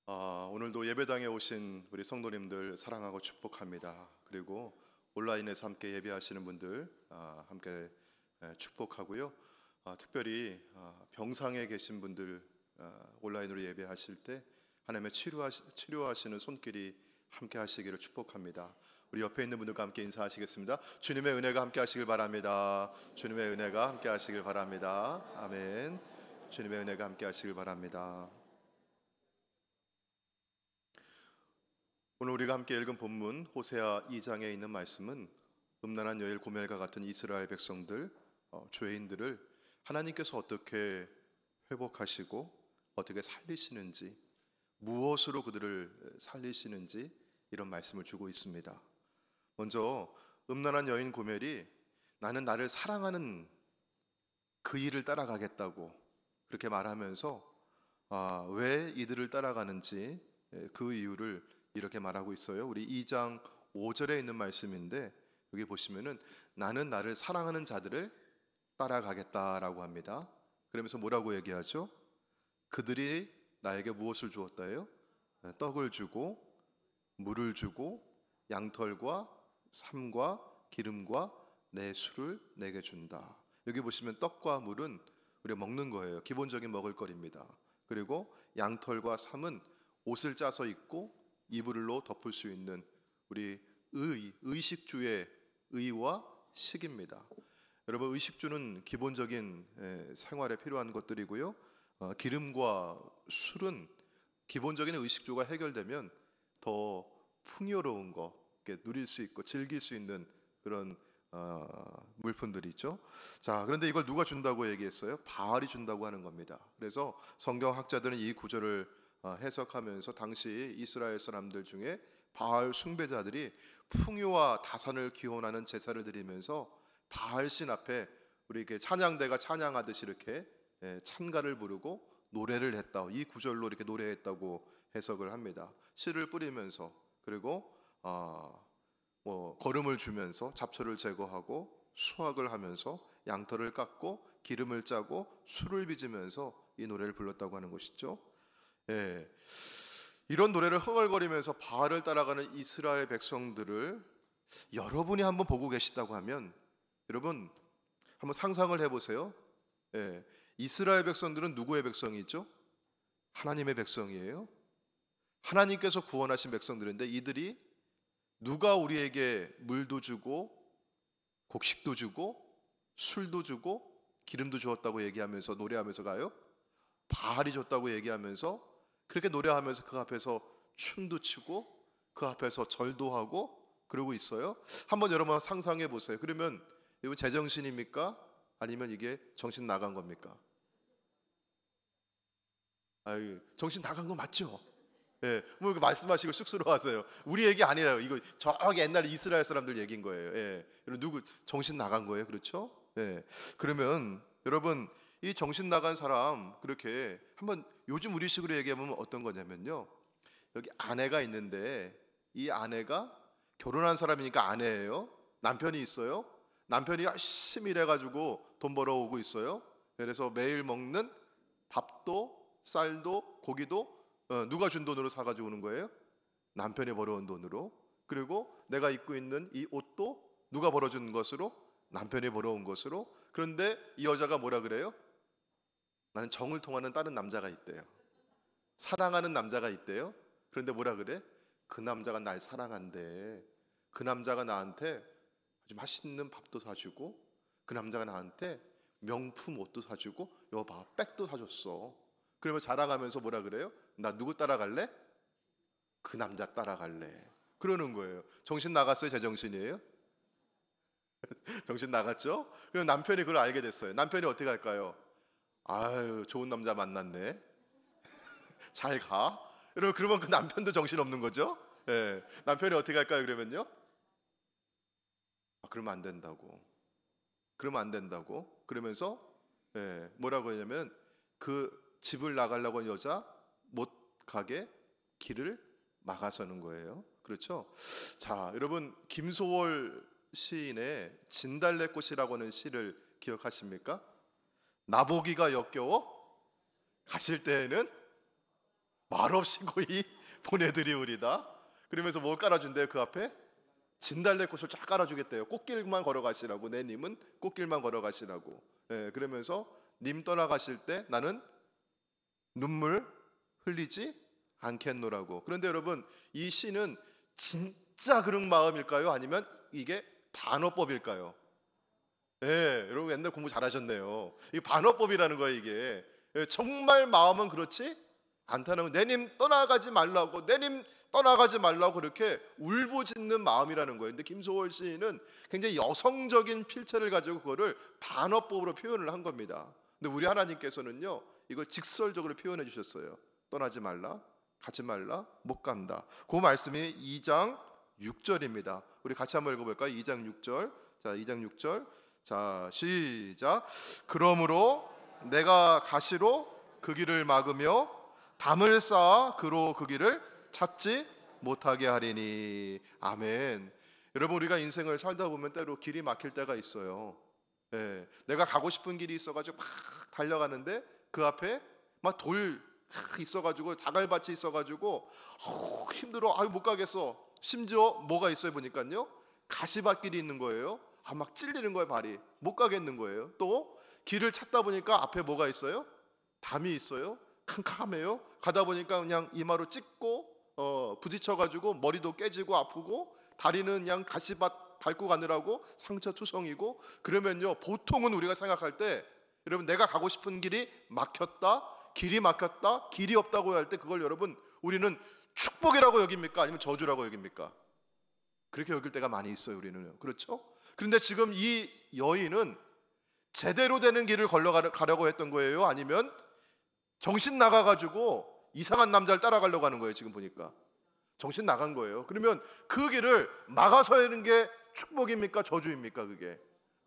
오늘도 예배당에 오신 우리 성도님들 사랑하고 축복합니다. 그리고 온라인에서 함께 예배하시는 분들 함께 축복하고요. 특별히 병상에 계신 분들 온라인으로 예배하실 때 하나님의 치료하시는 손길이 함께 하시기를 축복합니다. 우리 옆에 있는 분들과 함께 인사하시겠습니다. 주님의 은혜가 함께 하시길 바랍니다. 주님의 은혜가 함께 하시길 바랍니다. 아멘. 주님의 은혜가 함께 하시길 바랍니다. 오늘 우리가 함께 읽은 본문 호세아 2장에 있는 말씀은 음란한 여일 고멜과 같은 이스라엘 백성들, 죄인들을 하나님께서 어떻게 회복하시고 어떻게 살리시는지, 무엇으로 그들을 살리시는지 이런 말씀을 주고 있습니다. 먼저 음란한 여인 고멜이 나는 나를 사랑하는 그 일을 따라가겠다고 그렇게 말하면서 왜 이들을 따라가는지 그 이유를 이렇게 말하고 있어요. 우리 2장 5절에 있는 말씀인데 여기 보시면은 나는 나를 사랑하는 자들을 따라가겠다라고 합니다. 그러면서 뭐라고 얘기하죠? 그들이 나에게 무엇을 주었다요? 떡을 주고 물을 주고 양털과 삼과 기름과 내 술을 내게 준다. 여기 보시면 떡과 물은 우리가 먹는 거예요. 기본적인 먹을거리입니다. 그리고 양털과 삼은 옷을 짜서 입고 이불로 덮을 수 있는 우리 의식주의 의와 식입니다. 여러분, 의식주는 기본적인 생활에 필요한 것들이고요. 기름과 술은 기본적인 의식주가 해결되면 더 풍요로운 거 누릴 수 있고 즐길 수 있는 그런 물품들이죠. 자, 그런데 이걸 누가 준다고 얘기했어요? 바알이 준다고 하는 겁니다. 그래서 성경학자들은 이 구절을 해석하면서 당시 이스라엘 사람들 중에 바알 숭배자들이 풍요와 다산을 기원하는 제사를 드리면서 바알 신 앞에 우리 이렇게 찬양대가 찬양하듯이 이렇게 찬가를 부르고 노래를 했다. 이 구절로 이렇게 노래했다고 해석을 합니다. 씨를 뿌리면서 그리고 거름을 주면서 잡초를 제거하고 수확을 하면서 양털을 깎고 기름을 짜고 술을 빚으면서 이 노래를 불렀다고 하는 것이죠. 이런 노래를 흥얼거리면서 바알을 따라가는 이스라엘 백성들을 여러분이 한번 보고 계시다고 하면 여러분 한번 상상을 해보세요. 이스라엘 백성들은 누구의 백성이죠? 하나님의 백성이에요. 하나님께서 구원하신 백성들인데 이들이 누가 우리에게 물도 주고 곡식도 주고 술도 주고 기름도 주었다고 얘기하면서 노래하면서 가요? 바알이 줬다고 얘기하면서 그렇게 노래하면서 그 앞에서 춤도 추고 그 앞에서 절도 하고 그러고 있어요. 한번 여러분 상상해 보세요. 그러면 이거 제정신입니까? 아니면 이게 정신 나간 겁니까? 정신 나간 거 맞죠? 뭐 이렇게 말씀하시고 쑥스러워하세요. 우리 얘기 아니라요. 이거 저기 옛날 이스라엘 사람들 얘기인 거예요. 누구 정신 나간 거예요, 그렇죠? 그러면 여러분 이 정신 나간 사람 그렇게 한번 요즘 우리식으로 얘기하면 어떤 거냐면요. 여기 아내가 있는데 이 아내가 결혼한 사람이니까 아내예요. 남편이 있어요. 남편이 열심히 일해가지고 돈 벌어오고 있어요. 그래서 매일 먹는 밥도 쌀도 고기도 누가 준 돈으로 사가지고 오는 거예요? 남편이 벌어온 돈으로. 그리고 내가 입고 있는 이 옷도 누가 벌어준 것으로? 남편이 벌어온 것으로. 그런데 이 여자가 뭐라 그래요? 나는 정을 통하는 다른 남자가 있대요. 사랑하는 남자가 있대요. 그런데 뭐라 그래? 그 남자가 날 사랑한대. 그 남자가 나한테 아주 맛있는 밥도 사주고 그 남자가 나한테 명품 옷도 사주고 여봐 백도 사줬어. 그러면 자랑하면서 뭐라 그래요? 나 누구 따라갈래? 그 남자 따라갈래. 그러는 거예요. 정신 나갔어요? 제정신이에요? 정신 나갔죠? 그럼 남편이 그걸 알게 됐어요. 남편이 어떻게 할까요? 아유, 좋은 남자 만났네. 잘 가. 여러분, 그러면 그 남편도 정신 없는 거죠? 남편이 어떻게 할까요? 그러면요? 그러면 안 된다고. 그러면 안 된다고. 그러면서 뭐라고 하냐면 그 집을 나가려고 한 여자 못 가게 길을 막아서는 거예요. 그렇죠? 자, 여러분 김소월 시인의 진달래꽃이라고 하는 시를 기억하십니까? 나보기가 역겨워 가실 때에는 말없이 거의 보내드리우리다. 그러면서 뭘 깔아준대요? 그 앞에 진달래꽃을 쫙 깔아주겠대요. 꽃길만 걸어가시라고. 내 님은 꽃길만 걸어가시라고. 예, 그러면서 님 떠나가실 때 나는 눈물 흘리지 않겠노라고. 그런데 여러분, 이 시는 진짜 그런 마음일까요? 아니면 이게 반어법일까요? 예, 여러분 옛날 공부 잘하셨네요. 이게 반어법이라는 거예요, 이게. 예, 정말 마음은 그렇지 않다는 거. 내님 떠나가지 말라고, 내님 떠나가지 말라고 그렇게 울부짖는 마음이라는 거예요. 근데 김소월 시인은 굉장히 여성적인 필체를 가지고 그거를 반어법으로 표현을 한 겁니다. 근데 우리 하나님께서는요, 이걸 직설적으로 표현해 주셨어요. 떠나지 말라, 가지 말라, 못 간다. 그 말씀이 2장 6절입니다. 우리 같이 한번 읽어볼까요? 2장 6절. 자, 2장 6절. 자, 시작. 그러므로 내가 가시로 그 길을 막으며 담을 쌓아 그로 그 길을 찾지 못하게 하리니. 아멘. 여러분, 우리가 인생을 살다 보면 때로 길이 막힐 때가 있어요. 예, 내가 가고 싶은 길이 있어가지고 막 달려가는데 그 앞에 막 돌 있어가지고 자갈밭이 있어가지고 힘들어. 아유, 못 가겠어. 심지어 뭐가 있어요 보니까요, 가시밭길이 있는 거예요. 아, 막 찔리는 거예요. 발이 못 가겠는 거예요. 또 길을 찾다 보니까 앞에 뭐가 있어요? 담이 있어요. 캄캄해요. 가다 보니까 그냥 이마로 찍고 부딪혀가지고 머리도 깨지고 아프고, 다리는 그냥 가시밭 밟고 가느라고 상처투성이고. 그러면요, 보통은 우리가 생각할 때, 여러분, 내가 가고 싶은 길이 막혔다, 길이 막혔다, 길이 없다고 할 때 그걸 여러분 우리는 축복이라고 여깁니까? 아니면 저주라고 여깁니까? 그렇게 여길 때가 많이 있어요, 우리는요. 그렇죠? 그런데 지금 이 여인은 제대로 되는 길을 걸어가려고 했던 거예요? 아니면 정신 나가가지고 이상한 남자를 따라가려고 하는 거예요? 지금 보니까 정신 나간 거예요. 그러면 그 길을 막아서는 게 축복입니까? 저주입니까?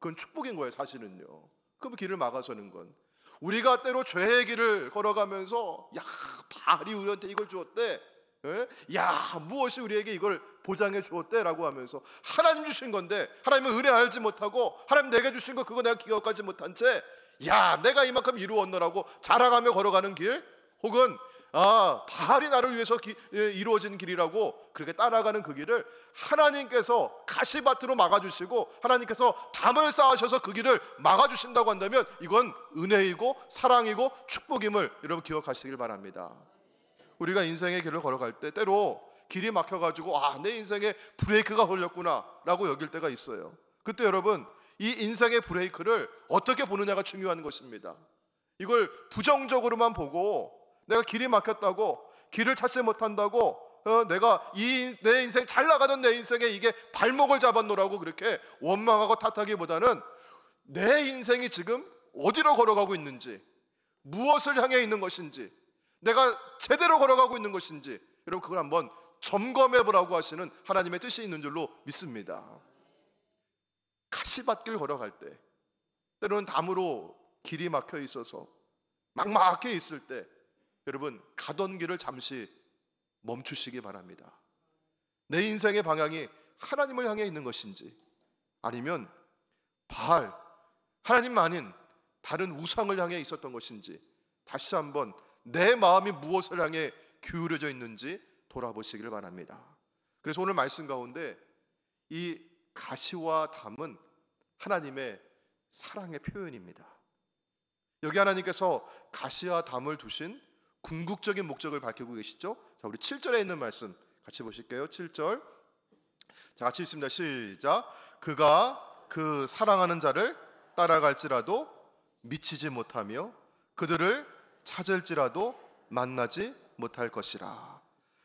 그건 축복인 거예요, 사실은요. 그럼 길을 막아서는 건, 우리가 때로 죄의 길을 걸어가면서 야, 바알이 우리한테 이걸 주었대, 예? 야, 무엇이 우리에게 이걸 보장해 주었대 라고 하면서, 하나님 주신 건데 하나님은 은혜 알지 못하고, 하나님 내게 주신 거 그거 내가 기억하지 못한 채, 야, 내가 이만큼 이루었노라고 자랑하며 걸어가는 길, 혹은 바알이 나를 위해서 이루어진 길이라고 그렇게 따라가는 그 길을 하나님께서 가시밭으로 막아주시고, 하나님께서 담을 쌓으셔서 그 길을 막아주신다고 한다면 이건 은혜이고 사랑이고 축복임을 여러분 기억하시길 바랍니다. 우리가 인생의 길을 걸어갈 때 때로 길이 막혀가지고 내 인생에 브레이크가 걸렸구나 라고 여길 때가 있어요. 그때 여러분, 이 인생의 브레이크를 어떻게 보느냐가 중요한 것입니다. 이걸 부정적으로만 보고, 내가 길이 막혔다고, 길을 찾지 못한다고, 내가 내 인생, 잘 나가던 내 인생에 이게 발목을 잡았노라고 그렇게 원망하고 탓하기보다는, 내 인생이 지금 어디로 걸어가고 있는지, 무엇을 향해 있는 것인지, 내가 제대로 걸어가고 있는 것인지, 여러분 그걸 한번 점검해 보라고 하시는 하나님의 뜻이 있는 줄로 믿습니다. 가시밭길 걸어갈 때, 때로는 담으로 길이 막혀 있어서 막막해 있을 때, 여러분 가던 길을 잠시 멈추시기 바랍니다. 내 인생의 방향이 하나님을 향해 있는 것인지, 아니면 바알, 하나님 아닌 다른 우상을 향해 있었던 것인지, 다시 한번 내 마음이 무엇을 향해 기울여져 있는지 돌아보시길 바랍니다. 그래서 오늘 말씀 가운데 이 가시와 담은 하나님의 사랑의 표현입니다. 여기 하나님께서 가시와 담을 두신 궁극적인 목적을 밝히고 계시죠. 자, 우리 7절에 있는 말씀 같이 보실게요. 7절. 자, 같이 읽습니다. 시작. 그가 그 사랑하는 자를 따라갈지라도 미치지 못하며 그들을 찾을지라도 만나지 못할 것이라.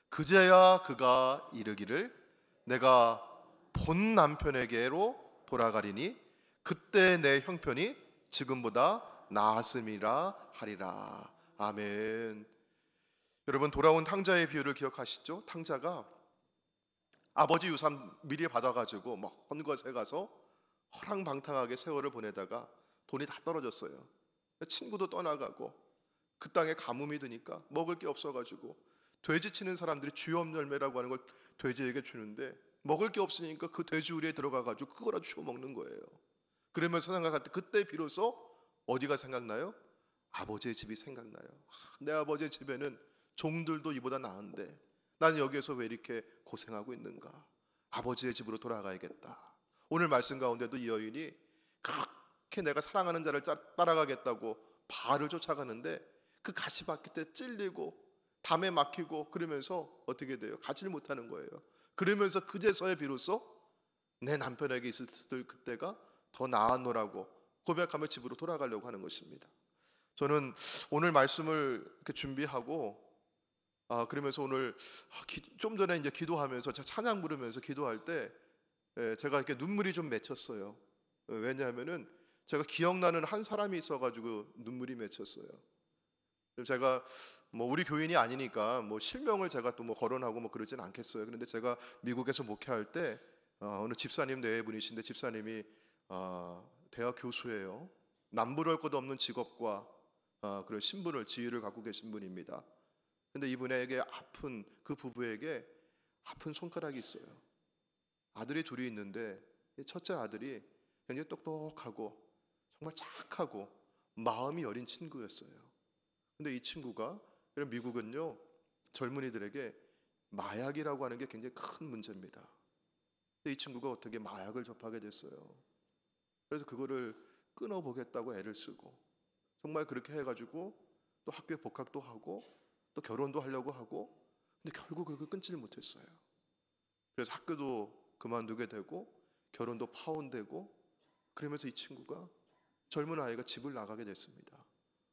그제야 그가 이르기를 내가 본 남편에게로 돌아가리니 그때 내 형편이 지금보다 나았음이라 하리라. 아멘. 여러분, 돌아온 탕자의 비유를 기억하시죠? 탕자가 아버지 유산 미리 받아가지고 막 헌것에 가서 허랑방탕하게 세월을 보내다가 돈이 다 떨어졌어요. 친구도 떠나가고 그 땅에 가뭄이 드니까 먹을 게 없어가지고 돼지 치는 사람들이 주염 열매라고 하는 걸 돼지에게 주는데, 먹을 게 없으니까 그 돼지우리에 들어가가지고 그거라도 주워 먹는 거예요. 그러면서 생각할 때 그때 비로소 어디가 생각나요? 아버지의 집이 생각나요. 내 아버지의 집에는 종들도 이보다 나은데 나는 여기에서 왜 이렇게 고생하고 있는가? 아버지의 집으로 돌아가야겠다. 오늘 말씀 가운데도 이 여인이 그렇게 내가 사랑하는 자를 따라가겠다고 바알을 쫓아가는데 그 가시밭길 때 찔리고 담에 막히고 그러면서 어떻게 돼요? 가지를 못하는 거예요. 그러면서 그제서야 비로소 내 남편에게 있었을 그때가 더 나았노라고 고백하며 집으로 돌아가려고 하는 것입니다. 저는 오늘 말씀을 이렇게 준비하고 그러면서 오늘 좀 전에 이제 기도하면서 제가 찬양 부르면서 기도할 때 제가 이렇게 눈물이 좀 맺혔어요. 왜냐하면은 제가 기억나는 한 사람이 있어가지고 눈물이 맺혔어요. 제가 뭐 우리 교인이 아니니까 뭐 실명을 제가 또 뭐 거론하고 뭐 그러진 않겠어요. 그런데 제가 미국에서 목회할 때 어느 집사님 네 분이신데 집사님이 대학 교수예요. 남부를 것 없는 직업과 그런 신분을 지위를 갖고 계신 분입니다. 근데 이분에게 아픈 그 부부에게 아픈 손가락이 있어요. 아들이 둘이 있는데 첫째 아들이 굉장히 똑똑하고 정말 착하고 마음이 여린 친구였어요. 근데 이 친구가 미국은요 젊은이들에게 마약이라고 하는 게 굉장히 큰 문제입니다. 근데 이 친구가 어떻게 마약을 접하게 됐어요. 그래서 그거를 끊어보겠다고 애를 쓰고 정말 그렇게 해가지고 또 학교에 복학도 하고 또 결혼도 하려고 하고 근데 결국 그걸 끊지를 못했어요. 그래서 학교도 그만두게 되고 결혼도 파혼되고 그러면서 이 친구가 젊은 아이가 집을 나가게 됐습니다.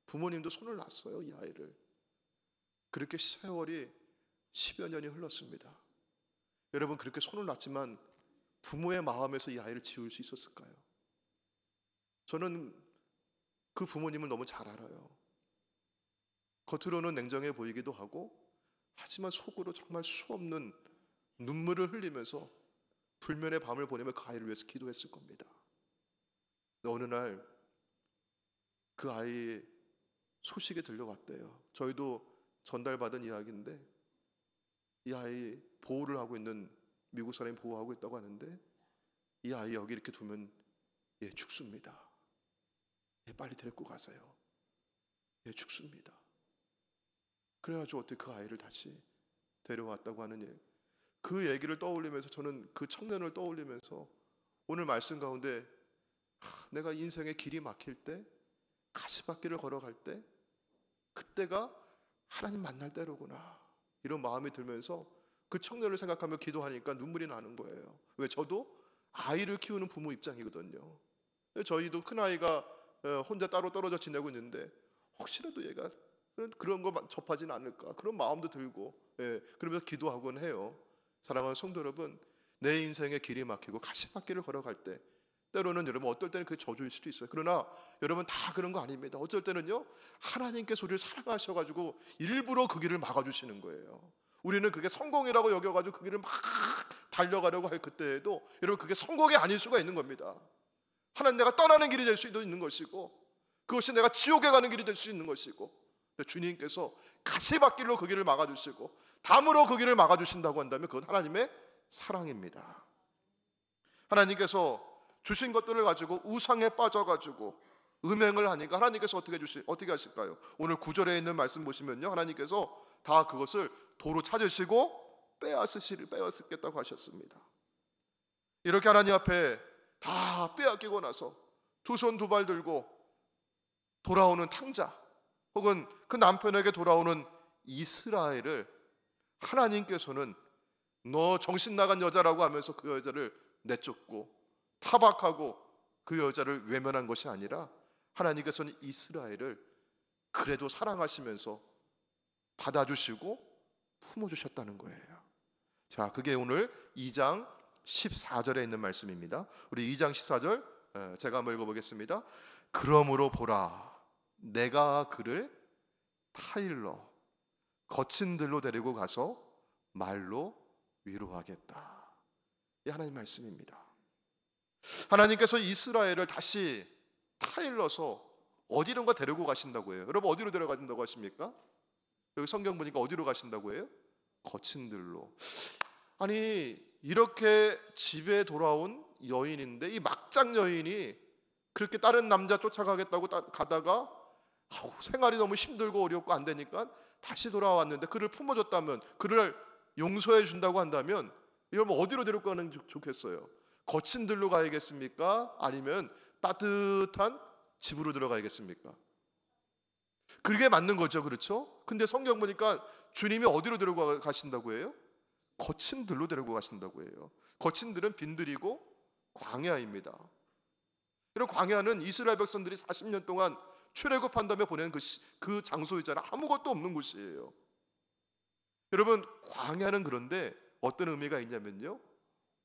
부모님도 손을 놨어요, 이 아이를. 그렇게 세월이 10여 년이 흘렀습니다. 여러분, 그렇게 손을 놨지만 부모의 마음에서 이 아이를 지울 수 있었을까요? 저는 그 부모님을 너무 잘 알아요. 겉으로는 냉정해 보이기도 하고 하지만 속으로 정말 수없는 눈물을 흘리면서 불면의 밤을 보내며 그 아이를 위해서 기도했을 겁니다. 어느 날 그 아이의 소식이 들려왔대요. 저희도 전달받은 이야기인데 이 아이 보호를 하고 있는 미국 사람이 보호하고 있다고 하는데 이 아이 여기 이렇게 두면 얘 죽습니다. 얘 빨리 데리고 가세요. 얘 죽습니다. 그래가지고 어떻게 그 아이를 다시 데려왔다고 하는 얘기. 그 얘기를 떠올리면서 저는 그 청년을 떠올리면서 오늘 말씀 가운데 내가 인생의 길이 막힐 때 가시밭길을 걸어갈 때 그때가 하나님 만날 때로구나 이런 마음이 들면서 그 청년을 생각하며 기도하니까 눈물이 나는 거예요. 왜? 저도 아이를 키우는 부모 입장이거든요. 저희도 큰아이가 혼자 따로 떨어져 지내고 있는데 혹시라도 얘가 그런 거 접하진 않을까 그런 마음도 들고 그러면서 기도하곤 해요. 사랑하는 성도 여러분, 내 인생의 길이 막히고 가시밭길을 걸어갈 때 때로는 여러분 어떨 때는 그게 저주일 수도 있어요. 그러나 여러분 다 그런 거 아닙니다. 어쩔 때는요 하나님께서 우리를 사랑하셔가지고 일부러 그 길을 막아주시는 거예요. 우리는 그게 성공이라고 여겨가지고 그 길을 막 달려가려고 할 그때에도 여러분 그게 성공이 아닐 수가 있는 겁니다. 하나님 내가 떠나는 길이 될 수도 있는 것이고 그것이 내가 지옥에 가는 길이 될 수 있는 것이고 주님께서 가시밭길로 그 길을 막아주시고 담으로 그 길을 막아주신다고 한다면 그건 하나님의 사랑입니다. 하나님께서 주신 것들을 가지고 우상에 빠져가지고 음행을 하니까 하나님께서 어떻게 하실까요? 오늘 9절에 있는 말씀 보시면요 하나님께서 다 그것을 도로 찾으시고 빼앗으시겠다고 하셨습니다. 이렇게 하나님 앞에 다 빼앗기고 나서 두 손 두 발 들고 돌아오는 탕자 혹은 그 남편에게 돌아오는 이스라엘을 하나님께서는 너 정신 나간 여자라고 하면서 그 여자를 내쫓고 타박하고 그 여자를 외면한 것이 아니라 하나님께서는 이스라엘을 그래도 사랑하시면서 받아주시고 품어주셨다는 거예요. 자, 그게 오늘 2장 14절에 있는 말씀입니다. 우리 2장 14절 제가 한번 읽어보겠습니다. 그러므로 보라 내가 그를 타일러 거친 들로 데리고 가서 말로 위로하겠다. 이 하나님 말씀입니다. 하나님께서 이스라엘을 다시 타일러서 어디론가 데리고 가신다고 해요. 여러분 어디로 데려가신다고 하십니까? 여기 성경 보니까 어디로 가신다고 해요? 거친 들로. 아니 이렇게 집에 돌아온 여인인데 이 막장 여인이 그렇게 다른 남자 쫓아가겠다고 가다가 생활이 너무 힘들고 어렵고 안 되니까 다시 돌아왔는데 그를 품어줬다면, 그를 용서해 준다고 한다면 여러분 어디로 데리고 가는 게 좋겠어요? 거친 들로 가야겠습니까? 아니면 따뜻한 집으로 들어가야겠습니까? 그게 맞는 거죠, 그렇죠? 근데 성경 보니까 주님이 어디로 데리고 가신다고 해요? 거친 들로 데리고 가신다고 해요. 거친 들은 빈들이고 광야입니다. 이런 광야는 이스라엘 백성들이 40년 동안 출애굽한 다음에 보낸 그 장소이잖아요. 아무것도 없는 곳이에요. 여러분, 광야는 그런데 어떤 의미가 있냐면요,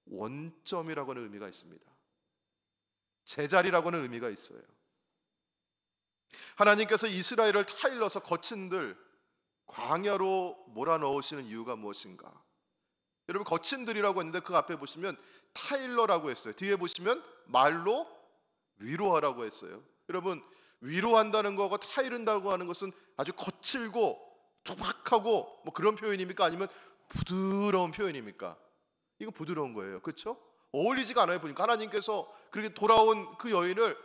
원점이라고 하는 의미가 있습니다. 제자리라고 하는 의미가 있어요. 하나님께서 이스라엘을 타일러서 거친 들 광야로 몰아넣으시는 이유가 무엇인가? 여러분, 거친 들이라고 했는데 그 앞에 보시면 타일러라고 했어요. 뒤에 보시면 말로 위로하라고 했어요. 여러분, 위로한다는 거하고 타이른다고 하는 것은 아주 거칠고 투박하고 뭐 그런 표현입니까? 아니면 부드러운 표현입니까? 이거 부드러운 거예요. 그렇죠? 어울리지가 않아요. 보니까 하나님께서 그렇게 돌아온 그 여인을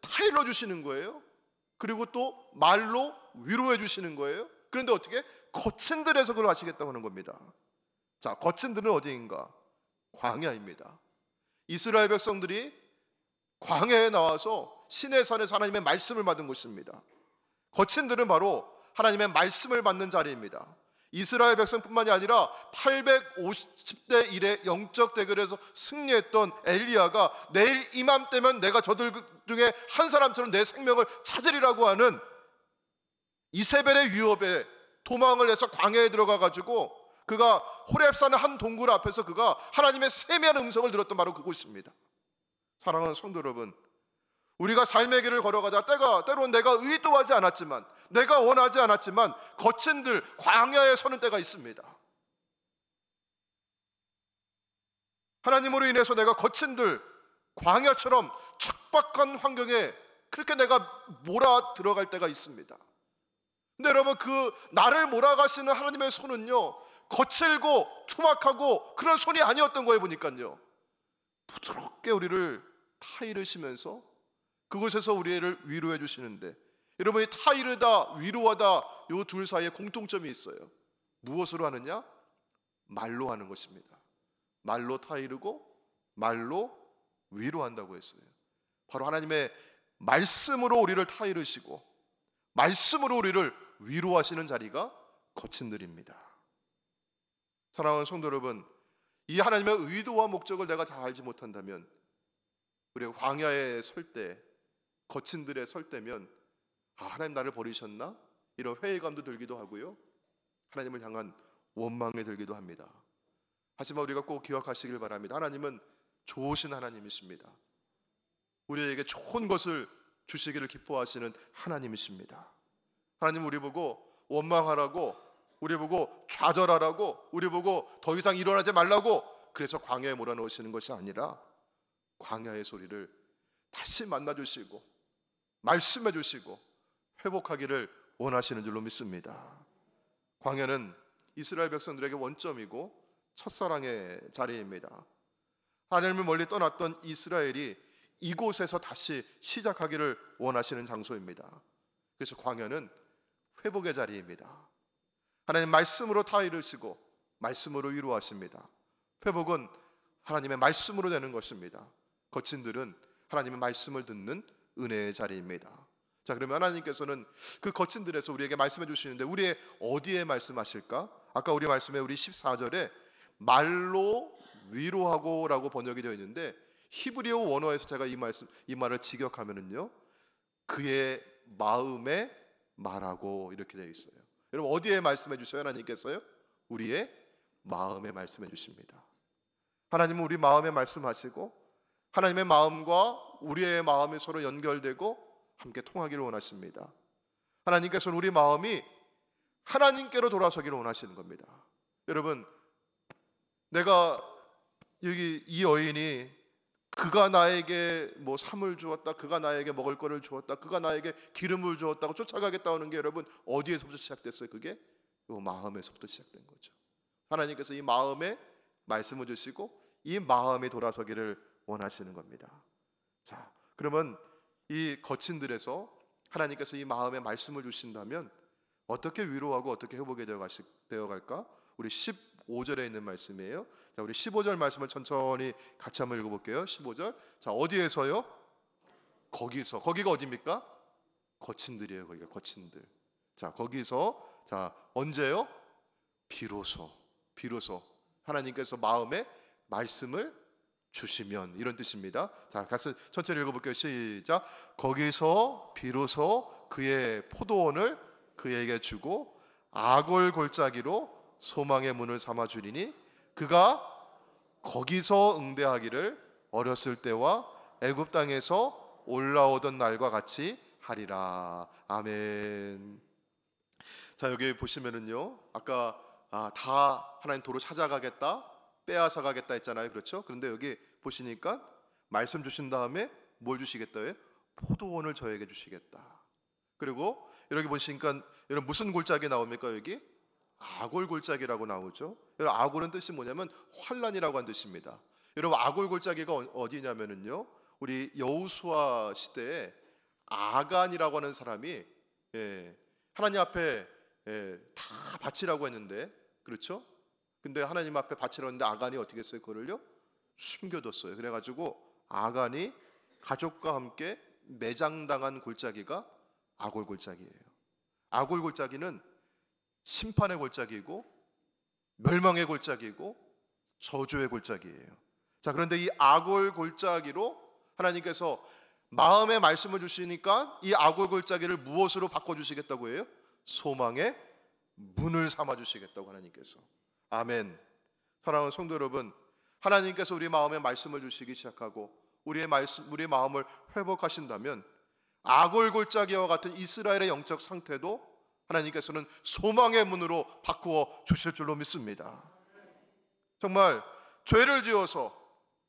타일러 주시는 거예요. 그리고 또 말로 위로해 주시는 거예요. 그런데 어떻게? 거친 들에서 그걸 하시겠다고 하는 겁니다. 자, 거친 들은 어디인가? 광야입니다. 이스라엘 백성들이 광야에 나와서 시내산에서 하나님의 말씀을 받은 곳입니다. 거친 들은 바로 하나님의 말씀을 받는 자리입니다. 이스라엘 백성뿐만이 아니라 850대 1의 영적 대결에서 승리했던 엘리야가 내일 이맘때면 내가 저들 중에 한 사람처럼 내 생명을 찾으리라고 하는 이세벨의 위협에 도망을 해서 광야에 들어가 가지고 그가 호렙산의 한 동굴 앞에서 그가 하나님의 세미한 음성을 들었던 바로 그곳입니다. 사랑하는 성도 여러분, 우리가 삶의 길을 걸어가다 때로는 내가 의도하지 않았지만, 내가 원하지 않았지만 거친 들 광야에 서는 때가 있습니다. 하나님으로 인해서 내가 거친 들 광야처럼 척박한 환경에 그렇게 내가 몰아 들어갈 때가 있습니다. 근데 여러분, 그 나를 몰아가시는 하나님의 손은요, 거칠고 투박하고 그런 손이 아니었던 거예요. 보니까요, 부드럽게 우리를 타이르시면서 그곳에서 우리를 위로해 주시는데, 여러분이 타이르다 위로하다 이 둘 사이에 공통점이 있어요. 무엇으로 하느냐? 말로 하는 것입니다. 말로 타이르고 말로 위로한다고 했어요. 바로 하나님의 말씀으로 우리를 타이르시고 말씀으로 우리를 위로하시는 자리가 거친 들입니다. 사랑하는 성도 여러분, 이 하나님의 의도와 목적을 내가 다 알지 못한다면, 우리가 광야에 설 때, 거친 들에 설 때면 하나님 나를 버리셨나? 이런 회의감도 들기도 하고요, 하나님을 향한 원망이 들기도 합니다. 하지만 우리가 꼭 기억하시길 바랍니다. 하나님은 좋으신 하나님이십니다. 우리에게 좋은 것을 주시기를 기뻐하시는 하나님이십니다. 하나님 우리 보고 원망하라고, 우리 보고 좌절하라고, 우리 보고 더 이상 일어나지 말라고 그래서 광야에 몰아넣으시는 것이 아니라 광야의 소리를 다시 만나주시고 말씀해 주시고 회복하기를 원하시는 줄로 믿습니다. 광야는 이스라엘 백성들에게 원점이고 첫사랑의 자리입니다. 하나님을 멀리 떠났던 이스라엘이 이곳에서 다시 시작하기를 원하시는 장소입니다. 그래서 광야는 회복의 자리입니다. 하나님 말씀으로 타이르시고 말씀으로 위로하십니다. 회복은 하나님의 말씀으로 되는 것입니다. 거친 들은 하나님의 말씀을 듣는 은혜의 자리입니다. 자, 그러면 하나님께서는 그 거친 들에서 우리에게 말씀해 주시는데 우리의 어디에 말씀하실까? 아까 우리 말씀에 우리 14절에 말로 위로하고 라고 번역이 되어 있는데, 히브리어 원어에서 제가 이 말을 직역하면은요, 그의 마음에 말하고 이렇게 되어 있어요. 여러분, 어디에 말씀해 주셔요? 하나님께서요? 우리의 마음에 말씀해 주십니다. 하나님은 우리 마음에 말씀하시고 하나님의 마음과 우리의 마음이 서로 연결되고 함께 통하기를 원하십니다. 하나님께서는 우리 마음이 하나님께로 돌아서기를 원하시는 겁니다. 여러분, 내가 여기 이 여인이 그가 나에게 뭐 삶을 주었다, 그가 나에게 먹을 거를 주었다, 그가 나에게 기름을 주었다고 쫓아가겠다 하는 게 여러분 어디에서부터 시작됐어요? 그게 이 마음에서부터 시작된 거죠. 하나님께서 이 마음에 말씀을 주시고 이 마음이 돌아서기를 원하시는 겁니다. 자, 그러면 이 거친 들에서 하나님께서 이 마음에 말씀을 주신다면 어떻게 위로하고 어떻게 회복이 되어 갈까? 우리 15절에 있는 말씀이에요. 자, 우리 15절 말씀을 천천히 같이 한번 읽어볼게요. 15절. 자, 어디에서요? 거기서. 거기가 어디입니까? 거친들이에요. 거기가 거친들. 자, 거기서. 자, 언제요? 비로소. 비로소 하나님께서 마음에 말씀을 주시면, 이런 뜻입니다. 자, 같이 천천히 읽어볼게요. 시작. 거기서 비로소 그의 포도원을 그에게 주고 아골 골짜기로 소망의 문을 삼아 주리니 그가 거기서 응대하기를 어렸을 때와 애굽 땅에서 올라오던 날과 같이 하리라. 아멘. 자, 여기 보시면은요, 아까 다 하나님 도로 찾아가겠다, 빼앗아 가겠다 했잖아요. 그렇죠? 그런데 여기 보시니까 말씀 주신 다음에 뭘 주시겠다요? 포도원을 저에게 주시겠다. 그리고 여기 보시니까 여러분 무슨 골짜기 나옵니까? 여기 아골 골짜기라고 나오죠. 여러분 아골은 뜻이 뭐냐면 환란이라고 한 뜻입니다. 여러분 아골 골짜기가 어디냐면은요, 우리 여호수아 시대에 아간이라고 하는 사람이 하나님 앞에 다 바치라고 했는데, 그렇죠? 근데 하나님 앞에 바치라고 했는데 아간이 어떻게 했어요? 그거를요 숨겨뒀어요. 그래가지고 아간이 가족과 함께 매장당한 골짜기가 아골 골짜기예요. 아골 골짜기는 심판의 골짜기고 멸망의 골짜기고 저주의 골짜기예요. 자, 그런데 이 아골 골짜기로 하나님께서 마음의 말씀을 주시니까 이 아골 골짜기를 무엇으로 바꿔주시겠다고 해요? 소망의 문을 삼아주시겠다고 하나님께서. 아멘. 사랑하는 성도 여러분, 하나님께서 우리 마음에 말씀을 주시기 시작하고 우리의 마음을 회복하신다면 아골 골짜기와 같은 이스라엘의 영적 상태도 하나님께서는 소망의 문으로 바꾸어 주실 줄로 믿습니다. 정말 죄를 지어서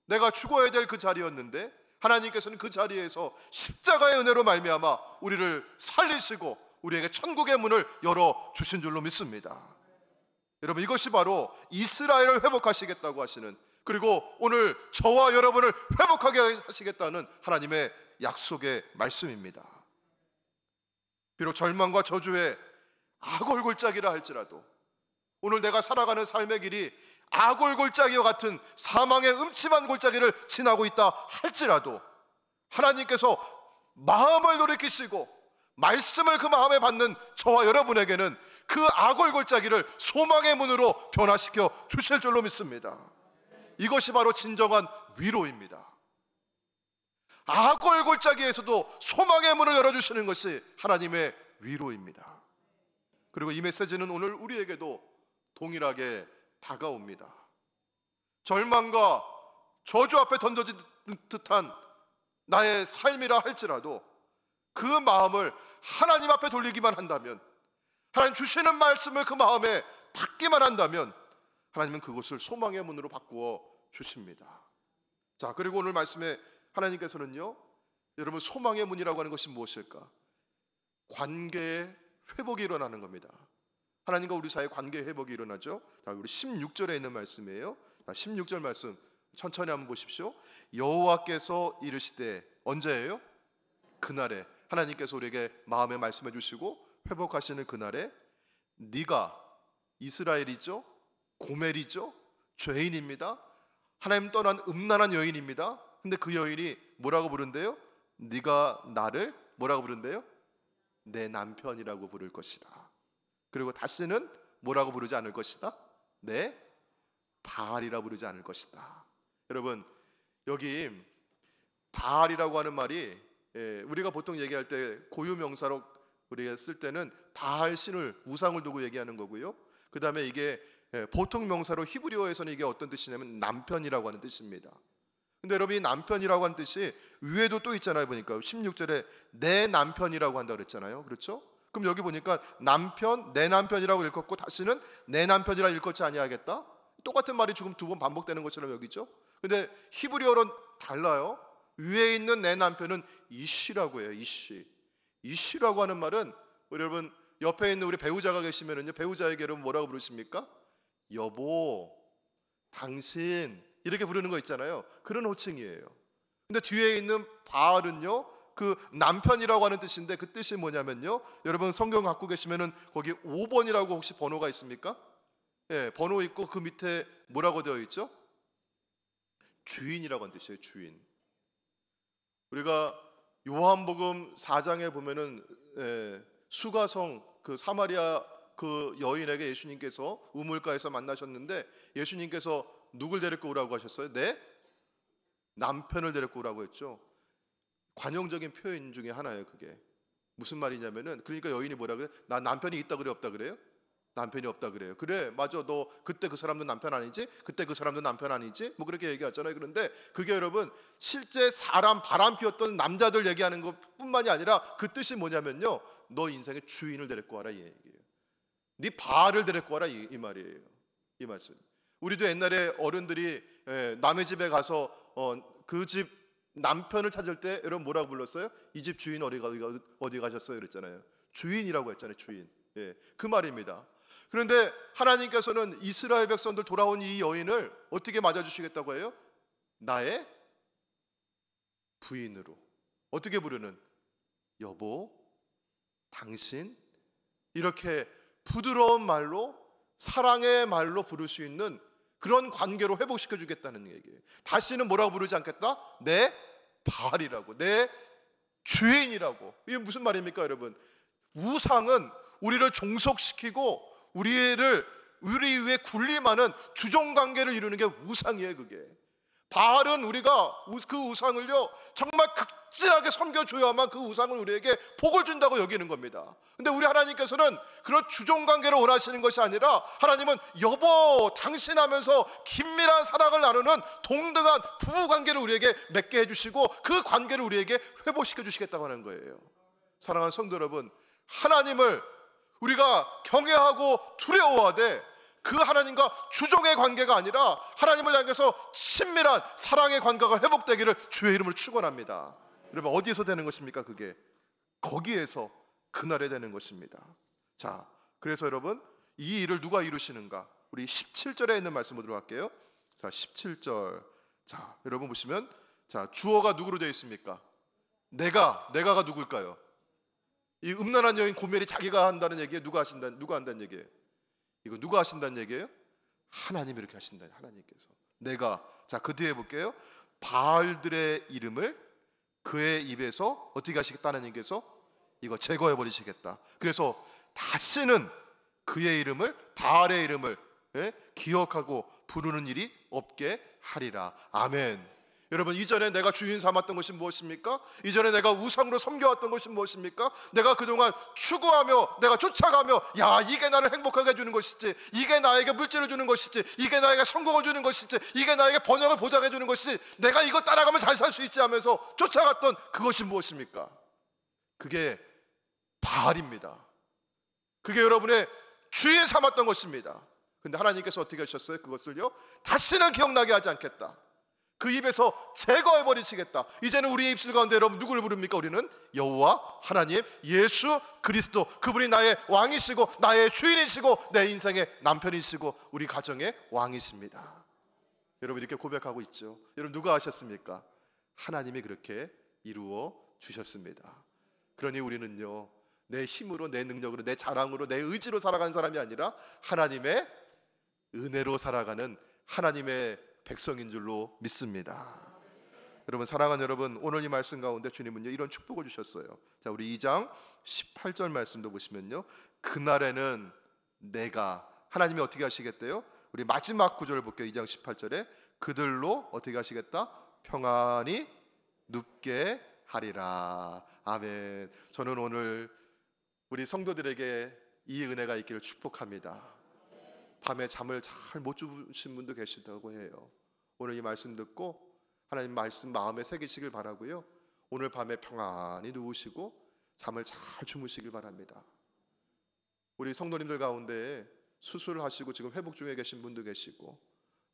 내가 죽어야 될 그 자리였는데 하나님께서는 그 자리에서 십자가의 은혜로 말미암아 우리를 살리시고 우리에게 천국의 문을 열어 주신 줄로 믿습니다. 여러분, 이것이 바로 이스라엘을 회복하시겠다고 하시는, 그리고 오늘 저와 여러분을 회복하게 하시겠다는 하나님의 약속의 말씀입니다. 비록 절망과 저주의 아골 골짜기라 할지라도 오늘 내가 살아가는 삶의 길이 아골 골짜기와 같은 사망의 음침한 골짜기를 지나고 있다 할지라도 하나님께서 마음을 돌이키시고 말씀을 그 마음에 받는 저와 여러분에게는 그 아골 골짜기를 소망의 문으로 변화시켜 주실 줄로 믿습니다. 이것이 바로 진정한 위로입니다. 아골 골짜기에서도 소망의 문을 열어주시는 것이 하나님의 위로입니다. 그리고 이 메시지는 오늘 우리에게도 동일하게 다가옵니다. 절망과 저주 앞에 던져진 듯한 나의 삶이라 할지라도 그 마음을 하나님 앞에 돌리기만 한다면, 하나님 주시는 말씀을 그 마음에 받기만 한다면 하나님은 그것을 소망의 문으로 바꾸어 주십니다. 자, 그리고 오늘 말씀에 하나님께서는요, 여러분 소망의 문이라고 하는 것이 무엇일까? 관계의 회복이 일어나는 겁니다. 하나님과 우리 사이의 관계의 회복이 일어나죠. 자, 우리 16절에 있는 말씀이에요. 자, 16절 말씀 천천히 한번 보십시오. 여호와께서 이르시되, 언제예요? 그날에 하나님께서 우리에게 마음에 말씀해 주시고 회복하시는 그날에 네가, 이스라엘이죠, 고멜이죠, 죄인입니다. 하나님 떠난 음란한 여인입니다. 근데 그 여인이 뭐라고 부른대요? 네가 나를 뭐라고 부른대요? 내 남편이라고 부를 것이다. 그리고 다시는 뭐라고 부르지 않을 것이다? 내 바알이라 부르지 않을 것이다. 여러분, 여기 바알이라고 하는 말이 우리가 보통 얘기할 때 고유명사로 우리가 쓸 때는 바알 신을, 우상을 두고 얘기하는 거고요. 그 다음에 이게 보통 명사로 히브리어에서는 이게 어떤 뜻이냐면 남편이라고 하는 뜻입니다. 근데 여러분, 이 남편이라고 하는 뜻이 위에도 또 있잖아요. 보니까 16절에 내 남편이라고 한다 그랬잖아요. 그렇죠? 그럼 여기 보니까 남편, 내 남편이라고 읽었고 다시는 내 남편이라 읽었지 아니하겠다? 똑같은 말이 지금 두 번 반복되는 것처럼 여기죠. 근데 히브리어로는 달라요. 위에 있는 내 남편은 이시라고 해요. 이시라고 하는 말은, 여러분 옆에 있는 우리 배우자가 계시면은요, 배우자에게 여러분 뭐라고 부르십니까? 여보, 당신, 이렇게 부르는 거 있잖아요. 그런 호칭이에요. 근데 뒤에 있는 바알은요, 그 남편이라고 하는 뜻인데 그 뜻이 뭐냐면요, 여러분 성경 갖고 계시면은 거기 5번이라고 혹시 번호가 있습니까? 예, 번호 있고 그 밑에 뭐라고 되어 있죠? 주인이라고 하는 뜻이에요. 주인. 우리가 요한복음 4장에 보면은 수가성 그 사마리아 그 여인에게 예수님께서 우물가에서 만나셨는데 예수님께서 누굴 데리고 오라고 하셨어요? 내 남편을 데리고 오라고 했죠. 관용적인 표현 중에 하나예요. 그게 무슨 말이냐면은, 그러니까 여인이 뭐라 그래? 나 남편이 있다 그래, 없다 그래요? 남편이 없다 그래요. 그래, 맞아, 너 그때 그 사람도 남편 아니지? 그때 그 사람도 남편 아니지? 뭐 그렇게 얘기하잖아요. 그런데 그게 여러분 실제 사람 바람 피웠던 남자들 얘기하는 것뿐만이 아니라 그 뜻이 뭐냐면요, 너 인생의 주인을 데리고 와라 이 얘기예요. 네 바알을 데리고 와라 이 말이에요. 이 말씀. 우리도 옛날에 어른들이 남의 집에 가서 그 집 남편을 찾을 때 여러분 뭐라고 불렀어요? 이 집 주인 어디 가셨어요? 그랬잖아요. 주인이라고 했잖아요. 주인. 예, 그 말입니다. 그런데 하나님께서는 이스라엘 백성들 돌아온 이 여인을 어떻게 맞아주시겠다고 해요? 나의 부인으로. 어떻게 부르는? 여보, 당신, 이렇게 부드러운 말로, 사랑의 말로 부를 수 있는 그런 관계로 회복시켜 주겠다는 얘기예요. 다시는 뭐라고 부르지 않겠다? 내 바알이라고, 내 주인이라고. 이게 무슨 말입니까 여러분? 우상은 우리를 종속시키고 우리 위에 군림하는 주종관계를 이루는 게 우상이에요. 그게 바알은 우리가 그 우상을요 정말 극진하게 섬겨줘야만 그 우상을 우리에게 복을 준다고 여기는 겁니다. 근데 우리 하나님께서는 그런 주종관계를 원하시는 것이 아니라, 하나님은 여보 당신 하면서 긴밀한 사랑을 나누는 동등한 부부관계를 우리에게 맺게 해주시고 그 관계를 우리에게 회복시켜 주시겠다고 하는 거예요. 사랑하는 성도 여러분, 하나님을 우리가 경외하고 두려워하되 그 하나님과 주종의 관계가 아니라 하나님을 향해서 친밀한 사랑의 관계가 회복되기를 주의 이름으로 축원합니다. 여러분 어디에서 되는 것입니까? 그게 거기에서 그날에 되는 것입니다. 자, 그래서 여러분 이 일을 누가 이루시는가? 우리 17절에 있는 말씀으로 들어갈게요. 자, 17절. 자, 여러분 보시면, 자, 주어가 누구로 되어 있습니까? 내가가 누굴까요? 이 음란한 여인 고멜이 자기가 한다는 얘기예요? 누가 한다는 얘기예요? 이거 누가 하신다는 얘기예요? 하나님이 이렇게 하신다. 하나님께서. 내가, 자, 그 뒤에 볼게요. 바알들의 이름을 그의 입에서 어떻게 하시겠다는 얘기에서 이거 제거해 버리시겠다. 그래서 다시는 그의 이름을, 바알의 이름을 기억하고 부르는 일이 없게 하리라. 아멘. 여러분 이전에 내가 주인 삼았던 것이 무엇입니까? 이전에 내가 우상으로 섬겨왔던 것이 무엇입니까? 내가 그동안 추구하며 내가 쫓아가며, 야 이게 나를 행복하게 해주는 것이지, 이게 나에게 물질을 주는 것이지, 이게 나에게 성공을 주는 것이지, 이게 나에게 번영을 보장해 주는 것이지, 내가 이거 따라가면 잘 살 수 있지 하면서 쫓아갔던 그것이 무엇입니까? 그게 바알입니다. 그게 여러분의 주인 삼았던 것입니다. 근데 하나님께서 어떻게 하셨어요? 그것을요 다시는 기억나게 하지 않겠다. 그 입에서 제거해 버리시겠다. 이제는 우리의 입술 가운데 여러분 누구를 부릅니까? 우리는 여호와 하나님 예수 그리스도, 그분이 나의 왕이시고 나의 주인이시고 내 인생의 남편이시고 우리 가정의 왕이십니다. 여러분 이렇게 고백하고 있죠. 여러분 누가 하셨습니까? 하나님이 그렇게 이루어 주셨습니다. 그러니 우리는요 내 힘으로, 내 능력으로, 내 자랑으로, 내 의지로 살아가는 사람이 아니라 하나님의 은혜로 살아가는 하나님의 백성인 줄로 믿습니다. 여러분 사랑하는 여러분, 오늘 이 말씀 가운데 주님은요 이런 축복을 주셨어요. 자, 우리 2장 18절 말씀도 보시면요, 그날에는 내가, 하나님이 어떻게 하시겠대요? 우리 마지막 구절을 볼게요. 2장 18절에 그들로 어떻게 하시겠다? 평안히 눕게 하리라. 아멘. 저는 오늘 우리 성도들에게 이 은혜가 있기를 축복합니다. 밤에 잠을 잘 못 주무신 분도 계시다고 해요. 오늘 이 말씀 듣고 하나님 말씀 마음에 새기시길 바라고요, 오늘 밤에 평안히 누우시고 잠을 잘 주무시길 바랍니다. 우리 성도님들 가운데 수술을 하시고 지금 회복 중에 계신 분도 계시고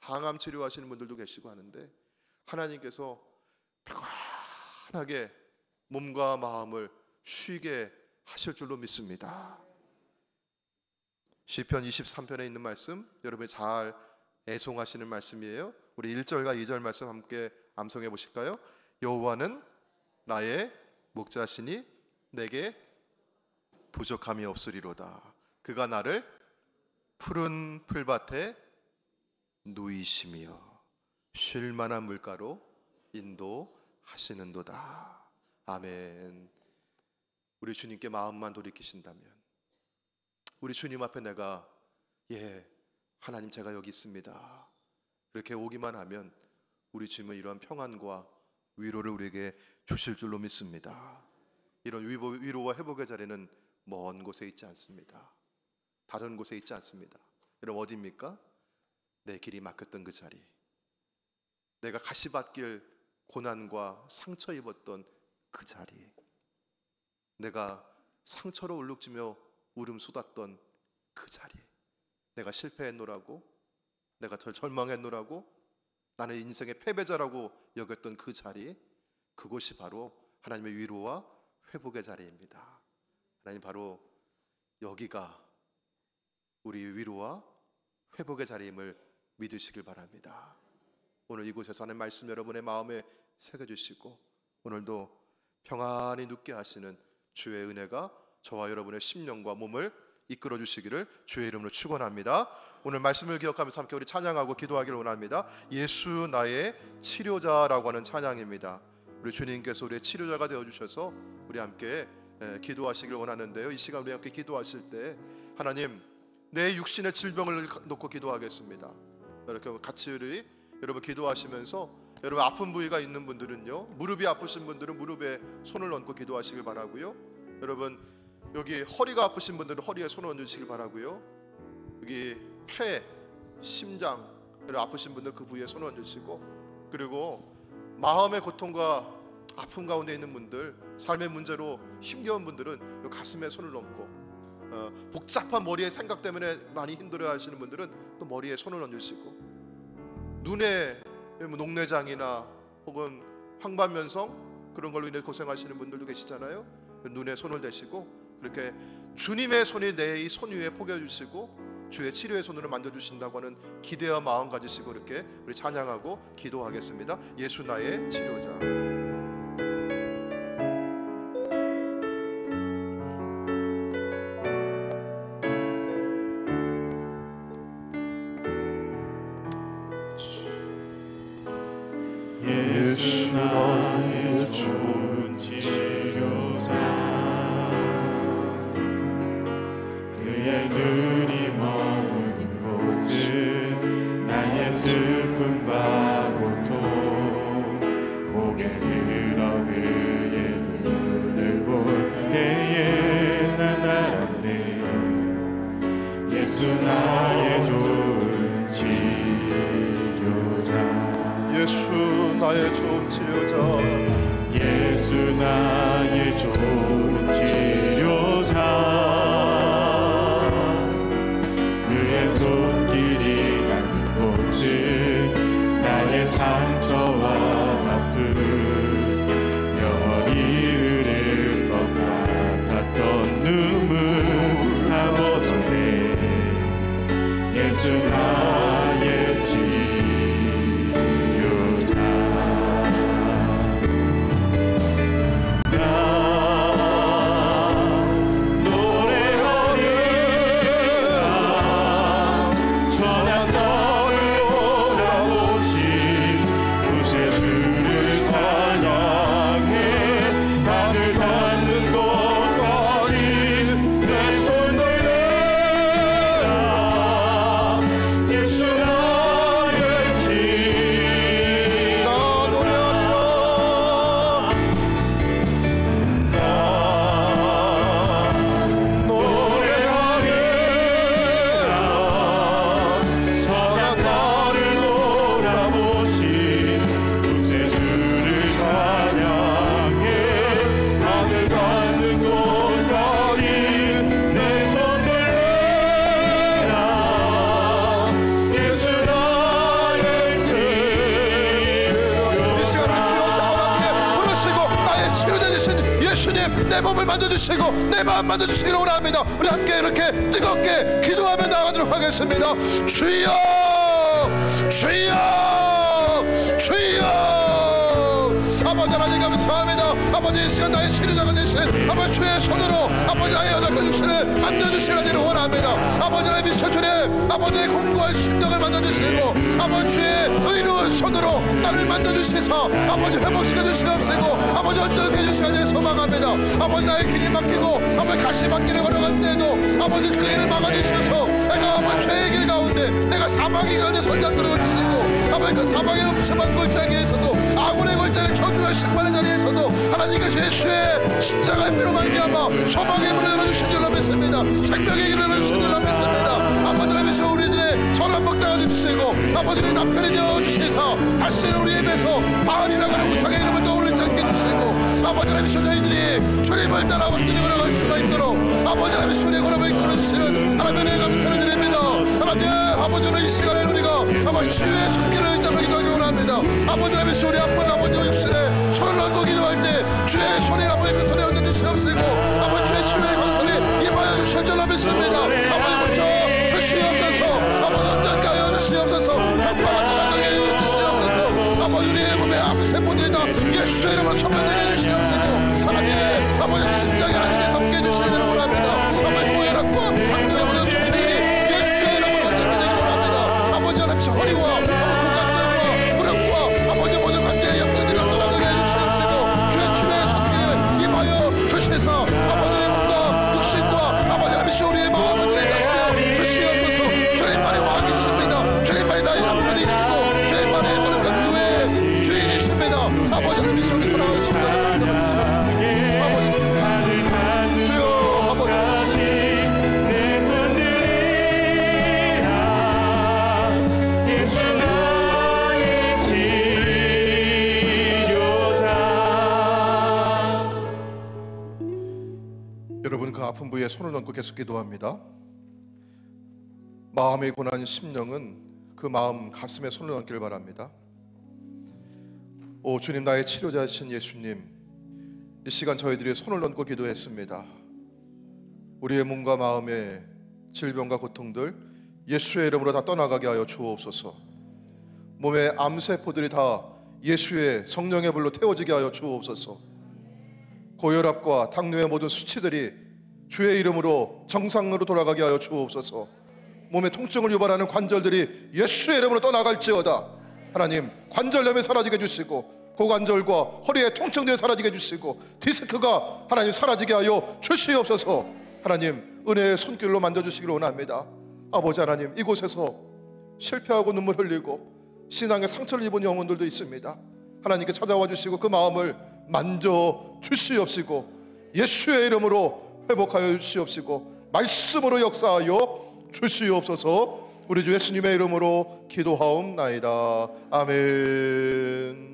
항암 치료하시는 분들도 계시고 하는데, 하나님께서 평안하게 몸과 마음을 쉬게 하실 줄로 믿습니다. 시편 23편에 있는 말씀 여러분이 잘 애송하시는 말씀이에요. 우리 1절과 2절 말씀 함께 암송해 보실까요? 여호와는 나의 목자시니 내게 부족함이 없으리로다. 그가 나를 푸른 풀밭에 누이시며 쉴 만한 물가로 인도하시는도다. 아멘. 우리 주님께 마음만 돌이키신다면, 우리 주님 앞에 내가 하나님 제가 여기 있습니다, 그렇게 오기만 하면 우리 주님은 이러한 평안과 위로를 우리에게 주실 줄로 믿습니다. 이런 위로와 회복의 자리는 먼 곳에 있지 않습니다. 다른 곳에 있지 않습니다. 여러분, 어디입니까? 내 길이 막혔던 그 자리, 내가 가시밭길 고난과 상처 입었던 그 자리, 내가 상처로 울룩지며 울음 쏟았던 그 자리, 내가 실패했노라고, 내가 절망했노라고, 나는 인생의 패배자라고 여겼던 그 자리, 그곳이 바로 하나님의 위로와 회복의 자리입니다. 하나님, 바로 여기가 우리 위로와 회복의 자리임을 믿으시길 바랍니다. 오늘 이곳에서 하는 말씀 여러분의 마음에 새겨주시고, 오늘도 평안히 눕게 하시는 주의 은혜가 저와 여러분의 심령과 몸을 이끌어 주시기를 주의 이름으로 축원합니다. 오늘 말씀을 기억하면서 함께 우리 찬양하고 기도하기를 원합니다. 예수 나의 치료자라고 하는 찬양입니다. 우리 주님께서 우리의 치료자가 되어주셔서 우리 함께 기도하시길 원하는데요, 이 시간 우리 함께 기도하실 때 하나님, 내 육신의 질병을 놓고 기도하겠습니다. 이렇게 같이 우리 여러분 기도하시면서, 여러분 아픈 부위가 있는 분들은요, 무릎이 아프신 분들은 무릎에 손을 얹고 기도하시길 바라고요, 여러분 여기 허리가 아프신 분들은 허리에 손을 얹으시길 바라고요, 여기 폐, 심장 아프신 분들 그 부위에 손을 얹으시고, 그리고 마음의 고통과 아픔 가운데 있는 분들, 삶의 문제로 힘겨운 분들은 가슴에 손을 얹고, 복잡한 머리의 생각 때문에 많이 힘들어하시는 분들은 또 머리에 손을 얹으시고, 눈에 녹내장이나 혹은 황반면성 그런 걸로 인해 고생하시는 분들도 계시잖아요. 눈에 손을 대시고, 그렇게 주님의 손이 내 이 손 위에 포개주시고 주의 치료의 손으로 만져주신다고 하는 기대와 마음 가지시고 이렇게 우리 찬양하고 기도하겠습니다. 예수 나의 치료자. 예수 나의 좋은 치료자, 그의 눈이 머무는 곳은 나의 슬픔과 고통, 고개 들어 그의 눈을 볼 때에 난 알았네. 예수 나의 좋은 치료자, 예수 나의 좋은 치료자, 예수 나의 좋은 치료자, 그의 손길이 닿는 곳은 나의 상처와 아픔, 영원히 흐를 것 같았던 눈물 다 멎었네. 예수 나의 내 몸을 만져주시고 내 마음 만져주시기를 원합니다. 우리 함께 이렇게 뜨겁게 기도하며 나가도록 하겠습니다. 주여 주여 주여. 아버지 하나님 감사합니다. 아버지 이 시간 나의 치료자가 되신 아버지 주의 손으로 아버지 나의 연약한 육신을 만져주시라기를 원합니다. 아버지 하나님 이 주님 아버지의 공고한 심령을 만져주시고 아버지 주의 의로운 손으로 나를 만져주셔서 아버지 회복시켜주시옵시고 아버지 온전케 해주시기를 소망합니다. 아버지 나의 길이 막히고 아버지 가시밭길을 걸어갈 때에도 아버지 그 일을 막아주셔서 내가 아버지 죄의 길 가운데 내가 사망의 가운데 손잡 들어주시고 아버지 그 사망의 험침한 골짜기에서도 아군의 골짜기 저주와 신발의 자리에서도 하나님께서 예수의 십자가의 피로 말미암아 소망의 문을 열어주신 줄로 믿습니다. 생명의 길을 열어주신 줄로 믿습니다. 아버지 하나님께서 우리들의 선한 먹다가 주시고 아버지의 남편이 되어주시사 다시는 우리 입에서 바알이라고 하는 우상의 이름을 떠올리지 않게 해주시고 아버지 하나님께서 저희들이 주님을 따라 온전히 걸어갈 수가 있도록 아버지 하나님께서 우리의 걸음을 이끌어주시는 하나님의 감사를 드립니다. 하나님 아버지는 이 시간에 우리가 아버지 주의 손길을 의지하며 기도하기를 원합니다. 아버지 하나님께서 우리 아픈 아버지와 육신에 손을 얹고 기도할 때 주의 손이 아버지 그 손에 얹어 주시옵시고 아버지 주의 치유의 강선이 임하여 주실 줄로 믿습니다. 아버지 먼저 주시옵소서 아버지 언제까지 주시옵소서 평화가 떠나게 해주시옵소서 아버지 우리의 몸에 아무 세포들이 다 예수의 이름으로 소멸되게 해주시옵시고 하나님 아버지 심장에 하나님께 섬게 해주시기 원합니다. 아버지 고혈압과 당뇨의 모든 소체들이 예수의 이름으로 언제까지 되기를 원합니다. 아버지 하나님께서 허리와 고관절과 무릎과 아버지 모든 관절의 염증들이 떠나게 해주시옵시고 주의 치료의 손길을 임하여 주시사 아버지의 몸과 육신과 아버지 하나님께서 우리의 마음을 다스려 주시옵소서. 주님만이 왕이십니다. 주님만이 나의 남편이시고 주님만의 거룩한 교회의 주인이십니다. 아버지 하나님께서 우리 사랑하는 성도를 주시옵소서. 아버지 주여 아버지 내 손 들리라 예수 나의 치료자. 여러분 그 아픈 부위에 손을 얹고 계속 기도합니다. 마음의 고난 심령은 그 마음 가슴에 손을 얹기를 바랍니다. 오 주님 나의 치료자이신 예수님 이 시간 저희들이 손을 얹고 기도했습니다. 우리의 몸과 마음의 질병과 고통들 예수의 이름으로 다 떠나가게 하여 주옵소서. 몸의 암세포들이 다 예수의 성령의 불로 태워지게 하여 주옵소서. 고혈압과 당뇨의 모든 수치들이 주의 이름으로 정상으로 돌아가게 하여 주옵소서. 몸의 통증을 유발하는 관절들이 예수의 이름으로 떠나갈지어다. 하나님 관절염이 사라지게 해주시고 고관절과 허리의 통증들이 사라지게 해주시고 디스크가 하나님 사라지게 하여 주시옵소서. 하나님 은혜의 손길로 만져주시기를 원합니다. 아버지 하나님 이곳에서 실패하고 눈물 흘리고 신앙의 상처를 입은 영혼들도 있습니다. 하나님께 찾아와 주시고 그 마음을 만져 주시옵시고 예수의 이름으로 회복하여 주시옵시고 말씀으로 역사하여 주시옵소서. 우리 주 예수님의 이름으로 기도하옵나이다. 아멘.